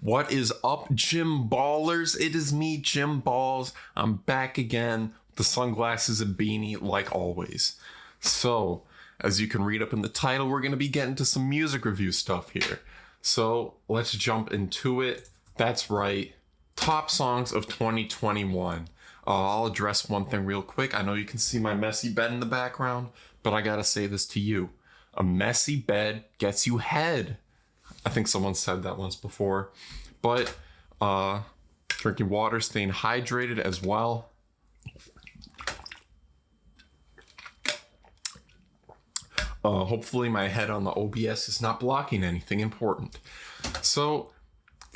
What is up, Gym Ballers? It is me, Jim Balls. I'm back again with the sunglasses and beanie like always. So, as you can read up in the title, we're going to be getting to some music review stuff here. So, let's jump into it. That's right, top songs of 2021. I'll address one thing real quick. I know you can see my messy bed in the background, but I gotta say this to you. A messy bed gets you head. I think someone said that once before. But drinking water, staying hydrated as well. Hopefully my head on the OBS is not blocking anything important. So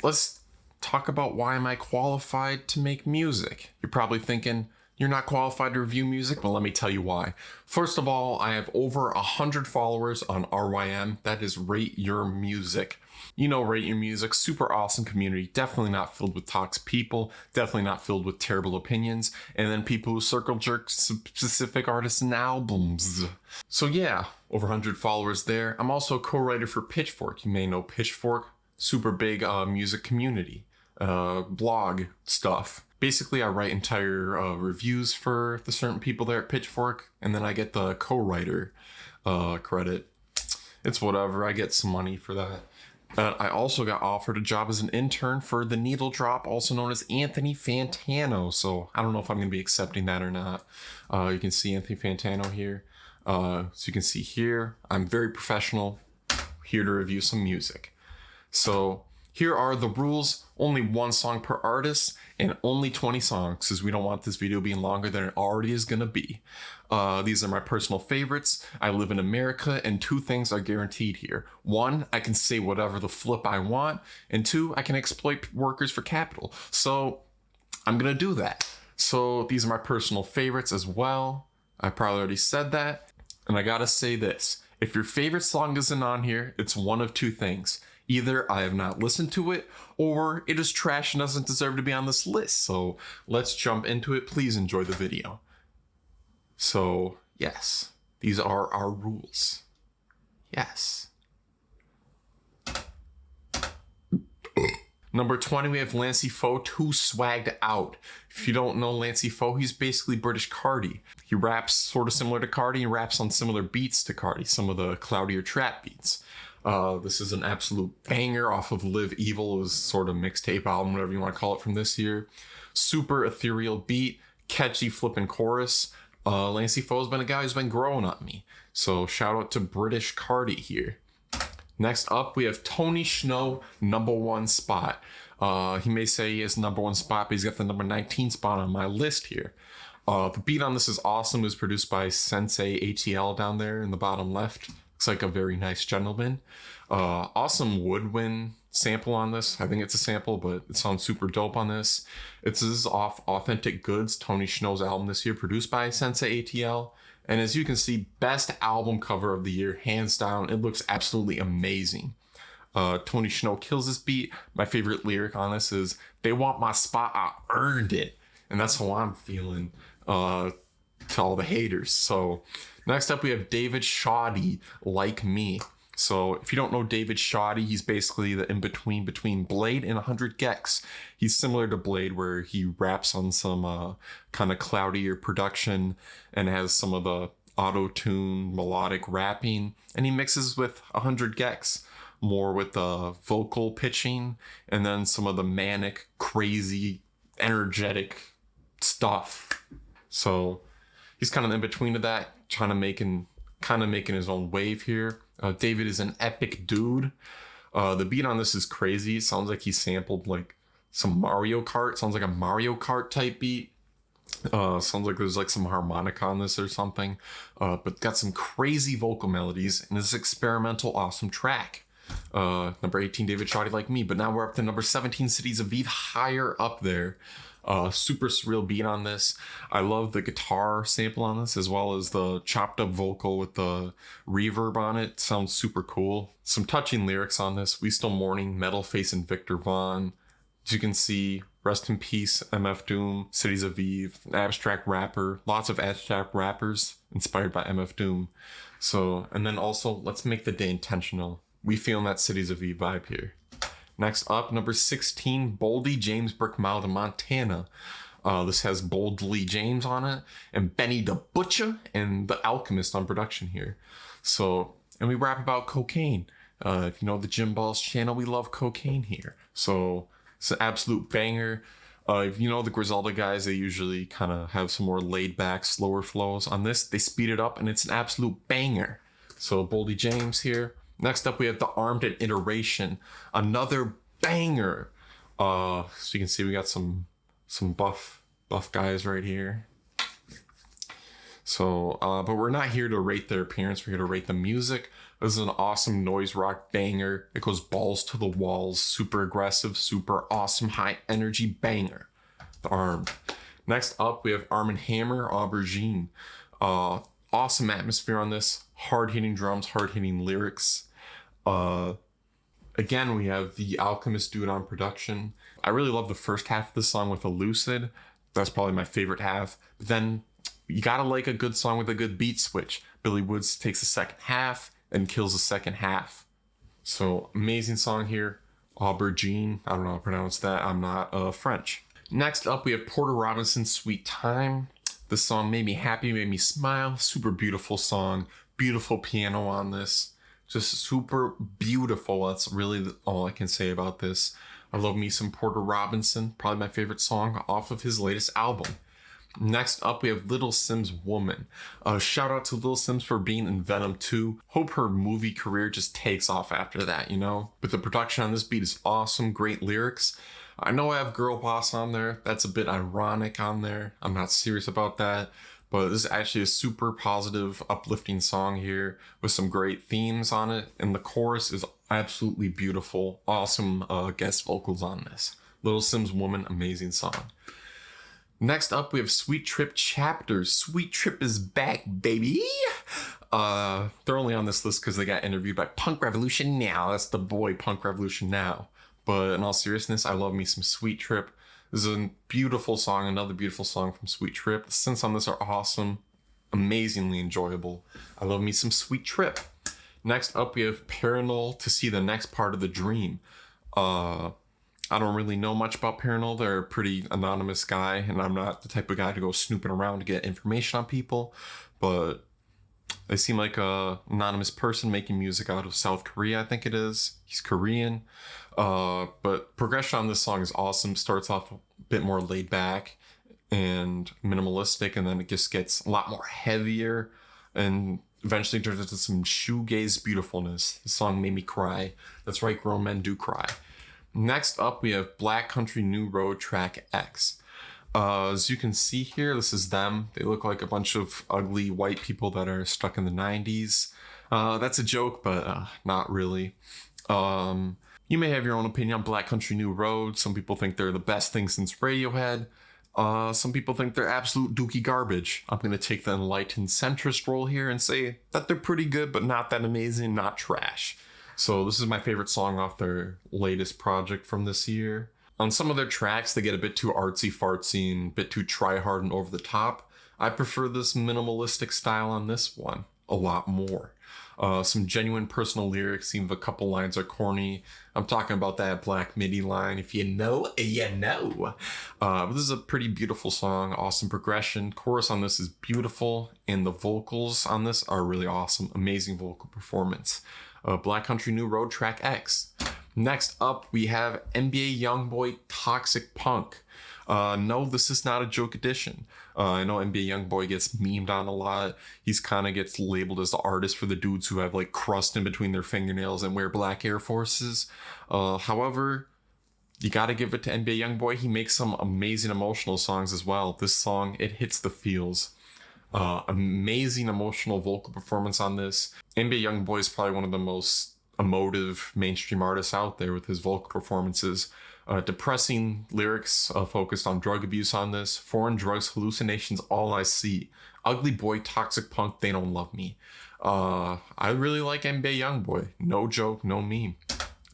let's talk about why am I qualified to make music. You're probably thinking, you're not qualified to review music, but let me tell you why. First of all, I have over 100 followers on RYM. That is Rate Your Music. You know, Rate Your Music, super awesome community. Definitely not filled with toxic people. Definitely not filled with terrible opinions. And then people who circle jerk specific artists and albums. So yeah, over 100 followers there. I'm also a co-writer for Pitchfork. You may know Pitchfork. Super big music community. Blog stuff. Basically, I write entire reviews for the certain people there at Pitchfork, and then I get the co-writer credit. It's whatever. I get some money for that. I also got offered a job as an intern for The Needle Drop, also known as Anthony Fantano. So I don't know if I'm going to be accepting that or not. You can see Anthony Fantano here. So you can see here, I'm very professional, here to review some music. So here are the rules. Only one song per artist and only 20 songs, because we don't want this video being longer than it already is going to be. These are my personal favorites. I live in America, and two things are guaranteed here. One, I can say whatever the flip I want, and two, I can exploit workers for capital. So I'm going to do that. So these are my personal favorites as well. I probably already said that. And I got to say this. If your favorite song isn't on here, it's one of two things. Either I have not listened to it, or it is trash and doesn't deserve to be on this list. So let's jump into it. Please enjoy the video. So yes, these are our rules. Yes. Number 20, we have Lancey Foate, who swagged out. If you don't know Lancey Foate, he's basically British Cardi. He raps sort of similar to Cardi. He raps on similar beats to Cardi, some of the cloudier trap beats. This is an absolute banger off of Live Evil. It was sort of mixtape album, whatever you want to call it, from this year. Super ethereal beat, catchy flipping chorus. Lancey Foate's been a guy who's been growing on me. So shout out to British Cardi here. Next up, we have Tony Snow, number 1 spot. He may say he has number 1 spot, but he's got the number 19 spot on my list here. The beat on this is awesome. It was produced by Sensei ATL down there in the bottom left. Looks like a very nice gentleman. Awesome woodwind sample on this. I think it's a sample, but it sounds super dope on this. This is off Authentic Goods, Tony Snow's album this year, produced by Sensei ATL. And as you can see, best album cover of the year, hands down. It looks absolutely amazing. Tony Snow kills this beat. My favorite lyric on this is, "They want my spot, I earned it." And that's how I'm feeling to all the haters. So next up, we have David Shoddy, Like Me. So if you don't know David Shoddy, he's basically the in-between between Blade and 100 Gex. He's similar to Blade, where he raps on some kind of cloudier production and has some of the auto-tune melodic rapping. And he mixes with 100 Gex, more with the vocal pitching and then some of the manic, crazy, energetic stuff. So he's kind of in between of that, kind of making his own wave here. David is an epic dude. The beat on this is crazy. It sounds like he sampled like some Mario Kart. Sounds like a Mario Kart type beat. Sounds like there's like some harmonica on this or something. But got some crazy vocal melodies and this experimental awesome track. Number 18, David Shoddy, Like Me. But now we're up to number 17, Cities of Eve, higher up there. Super surreal beat on this. I love the guitar sample on this, as well as the chopped up vocal with the reverb on it. Sounds super cool. Some touching lyrics on this. We Still Mourning, Metal Face, and Victor Vaughn. As you can see, rest in peace, MF Doom, Cities of Eve, an abstract rapper. Lots of abstract rappers inspired by MF Doom. So, and then also, let's make the day intentional. We feeling that Cities of Eve vibe here. Next up, number 16, Baldi James Brick Mountain, Montana. This has Baldi James on it, and Benny the Butcher and the Alchemist on production here. So, and we rap about cocaine. If you know the Jim Balls channel, we love cocaine here. So it's an absolute banger. If you know the Griselda guys, they usually kind of have some more laid back, slower flows. On this, they speed it up, and it's an absolute banger. So Baldi James here. Next up, we have the Armed and Iteration, another banger. So you can see we got some buff guys right here. So, but we're not here to rate their appearance. We're here to rate the music. This is an awesome noise rock banger. It goes balls to the walls, super aggressive, super awesome, high energy banger. The Armed. Next up, we have Arm & Hammer, Aubergine. Awesome atmosphere on this. Hard hitting drums, hard hitting lyrics. Again, we have the Alchemist dude on production. I really love the first half of the song with Elucid. That's probably my favorite half. But then you gotta like a good song with a good beat switch. Billy Woods takes the second half and kills the second half. So amazing song here. Aubergine. I don't know how to pronounce that. I'm not French. Next up, we have Porter Robinson's Sweet Time. This song made me happy, made me smile. Super beautiful song. Beautiful piano on this. Just super beautiful. That's really all I can say about this. I love me some Porter Robinson. Probably my favorite song off of his latest album. Next up, we have Little Simz Woman. Shout out to Little Simz for being in Venom 2. Hope her movie career just takes off after that, you know? But the production on this beat is awesome. Great lyrics. I know I have Girl Boss on there. That's a bit ironic on there. I'm not serious about that. But this is actually a super positive, uplifting song here with some great themes on it. And the chorus is absolutely beautiful. Awesome guest vocals on this. Little Simz Woman, amazing song. Next up, we have Sweet Trip Chapters. Sweet Trip is back, baby. They're only on this list because they got interviewed by Punk Revolution Now. That's the boy, Punk Revolution Now. But in all seriousness, I love me some Sweet Trip. This is a beautiful song, another beautiful song from Sweet Trip. The synths on this are awesome, amazingly enjoyable. I love me some Sweet Trip. Next up, we have Paranor, To See the Next Part of the Dream. I don't really know much about Paranor. They're a pretty anonymous guy, and I'm not the type of guy to go snooping around to get information on people, but they seem like a anonymous person making music out of South Korea, I think it is. He's Korean. But progression on this song is awesome. Starts off a bit more laid back and minimalistic, and then it just gets a lot more heavier and eventually turns into some shoegaze beautifulness. The song made me cry. That's right, grown men do cry. Next up, we have Black Country New Road Track X. As you can see here, this is them. They look like a bunch of ugly white people that are stuck in the 90s. That's a joke, but not really. You may have your own opinion on Black Country New Road. Some people think they're the best thing since Radiohead. Some people think they're absolute dookie garbage. I'm going to take the enlightened centrist role here and say that they're pretty good, but not that amazing, not trash. So this is my favorite song off their latest project from this year. On some of their tracks, they get a bit too artsy-fartsy and a bit too try-hard and over the top. I prefer this minimalistic style on this one a lot more. Some genuine personal lyrics, even if a couple lines are corny. I'm talking about that Black MIDI line. If you know, you know. But this is a pretty beautiful song. Awesome progression. Chorus on this is beautiful. And the vocals on this are really awesome. Amazing vocal performance. Black Country New Road Track X. Next up, we have NBA Youngboy Toxic Punk. No, this is not a joke edition. I know NBA Youngboy gets memed on a lot. He's kind of gets labeled as the artist for the dudes who have like crust in between their fingernails and wear black Air Forces. However, you gotta give it to NBA Youngboy. He makes some amazing emotional songs as well. This song, it hits the feels. Amazing emotional vocal performance on this. NBA Youngboy is probably one of the most emotive mainstream artists out there with his vocal performances. Depressing lyrics focused on drug abuse on this. Foreign drugs, hallucinations, all I see. Ugly boy, toxic punk, they don't love me. I really like NBA Youngboy. No joke, no meme.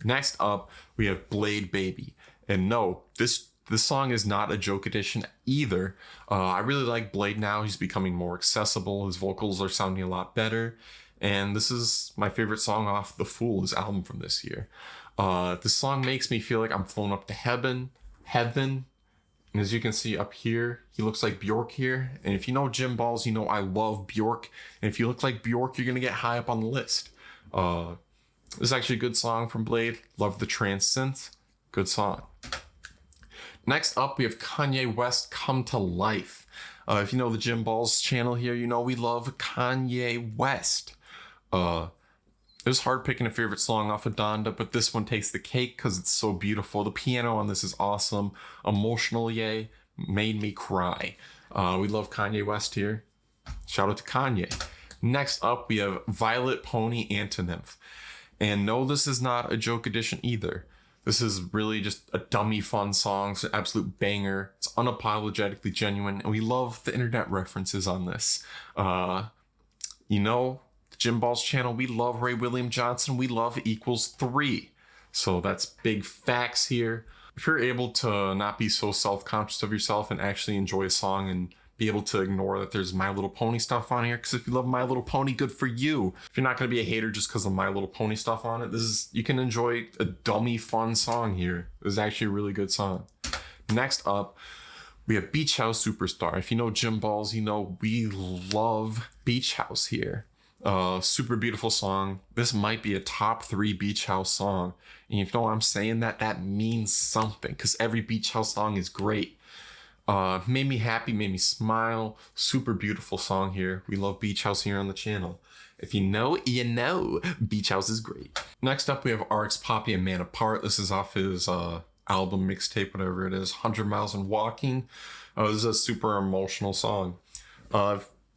Next up, we have Blade Baby. And no, this song is not a joke edition either. I really like Blade now. He's becoming more accessible. His vocals are sounding a lot better. And this is my favorite song off The Fool, his album from this year. This song makes me feel like I'm flown up to heaven. And as you can see up here, he looks like Bjork here. And if you know Jim Balls, you know I love Bjork. And if you look like Bjork, you're gonna get high up on the list. This is actually a good song from Blade. Love the trance synth. Good song. Next up, we have Kanye West, Come to Life. If you know the Jim Balls channel here, you know we love Kanye West. It was hard picking a favorite song off of Donda, but this one takes the cake because it's so beautiful. The piano on this is awesome. Emotional, yay. Made me cry. We love Kanye West here. Shout out to Kanye. Next up, we have Violet Pony Antinymph. And no, this is not a joke edition either. This is really just a dummy fun song. It's an absolute banger. It's unapologetically genuine. And we love the internet references on this. You know, Jim Balls channel, we love Ray William Johnson. We love equals 3. So that's big facts here. If you're able to not be so self-conscious of yourself and actually enjoy a song and be able to ignore that there's My Little Pony stuff on here, because if you love My Little Pony, good for you. If you're not going to be a hater just because of My Little Pony stuff on it, you can enjoy a dummy fun song here. This is actually a really good song. Next up, we have Beach House Superstar. If you know Jim Balls, you know we love Beach House here. Super beautiful song. This might be a top 3 Beach House song. And if you know what I'm saying, that means something, because every Beach House song is great. Made me happy, made me smile. Super beautiful song here. We love Beach House here on the channel. If you know, you know. Beach House is great. Next up, we have RX Poppy and Man Apart. This is off his album, mixtape, whatever it is, 100 Miles and Walking. This is a super emotional song.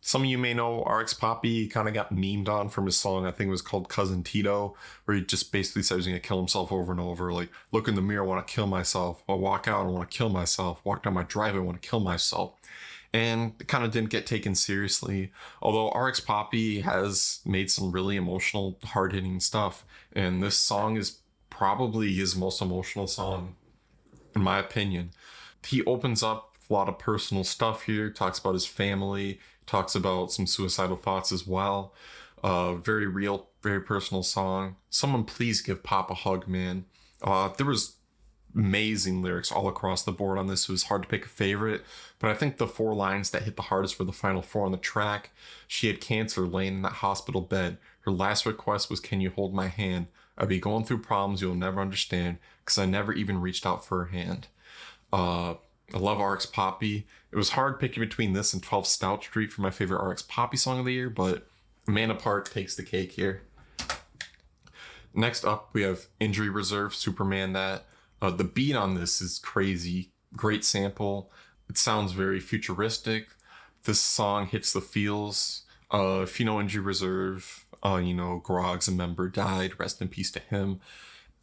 Some of you may know RX Poppy kind of got memed on from his song, I think it was called Cousin Tito, where he just basically says he's going to kill himself over and over. Like, look in the mirror, I want to kill myself. I walk out, I want to kill myself. Walk down my driveway, I want to kill myself. And it kind of didn't get taken seriously. Although RX Poppy has made some really emotional, hard-hitting stuff. And this song is probably his most emotional song, in my opinion. He opens up a lot of personal stuff here, talks about his family, talks about some suicidal thoughts as well. Very real, very personal song. Someone please give Pop a hug, man. There was amazing lyrics all across the board on this. It was hard to pick a favorite, but I think the 4 lines that hit the hardest were the final 4 on the track. She had cancer laying in that hospital bed. Her last request was, can you hold my hand? I'd be going through problems you'll never understand, because I never even reached out for her hand. I love RX Poppy. It was hard picking between this and 12 Stout Street for my favorite RX Poppy song of the year, but Man Apart takes the cake here. Next up, we have Injury Reserve, Superman That. The beat on this is crazy. Great sample. It sounds very futuristic. This song hits the feels. If you know Injury Reserve, you know Grog's a member died. Rest in peace to him.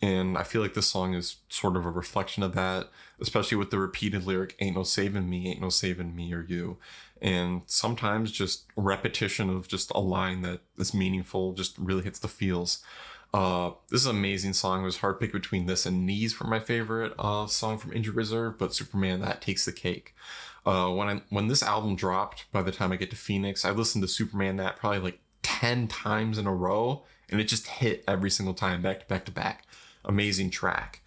And I feel like this song is sort of a reflection of that, especially with the repeated lyric, ain't no saving me or you. And sometimes just repetition of just a line that is meaningful just really hits the feels. This is an amazing song. It was hard to pick between this and Knees for my favorite song from Injured Reserve, but Superman That takes the cake. When this album dropped, by the time I get to Phoenix, I listened to Superman That probably like 10 times in a row, and it just hit every single time, back to back to back. Amazing track.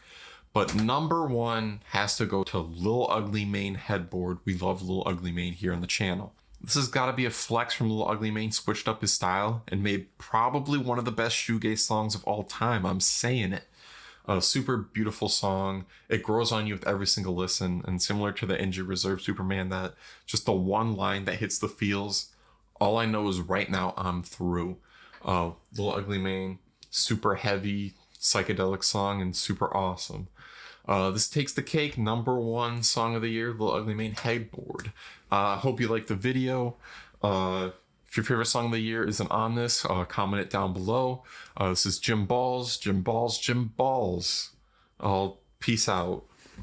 But number 1 has to go to Lil Ugly Mane Headboard. We love Lil Ugly Mane here on the channel. This has got to be a flex from Lil Ugly Mane, switched up his style and made probably one of the best shoegaze songs of all time. I'm saying it. A super beautiful song. It grows on you with every single listen, and similar to the Injured Reserve Superman That, just the one line that hits the feels. All I know is right now I'm through. Lil Ugly Mane, super heavy, psychedelic song and super awesome. This takes the cake. Number 1 song of the year, Lil Ugly Mane Headboard. Hope you liked the video. If your favorite song of the year isn't on this, comment it down below. This is Jim Balls. Peace out.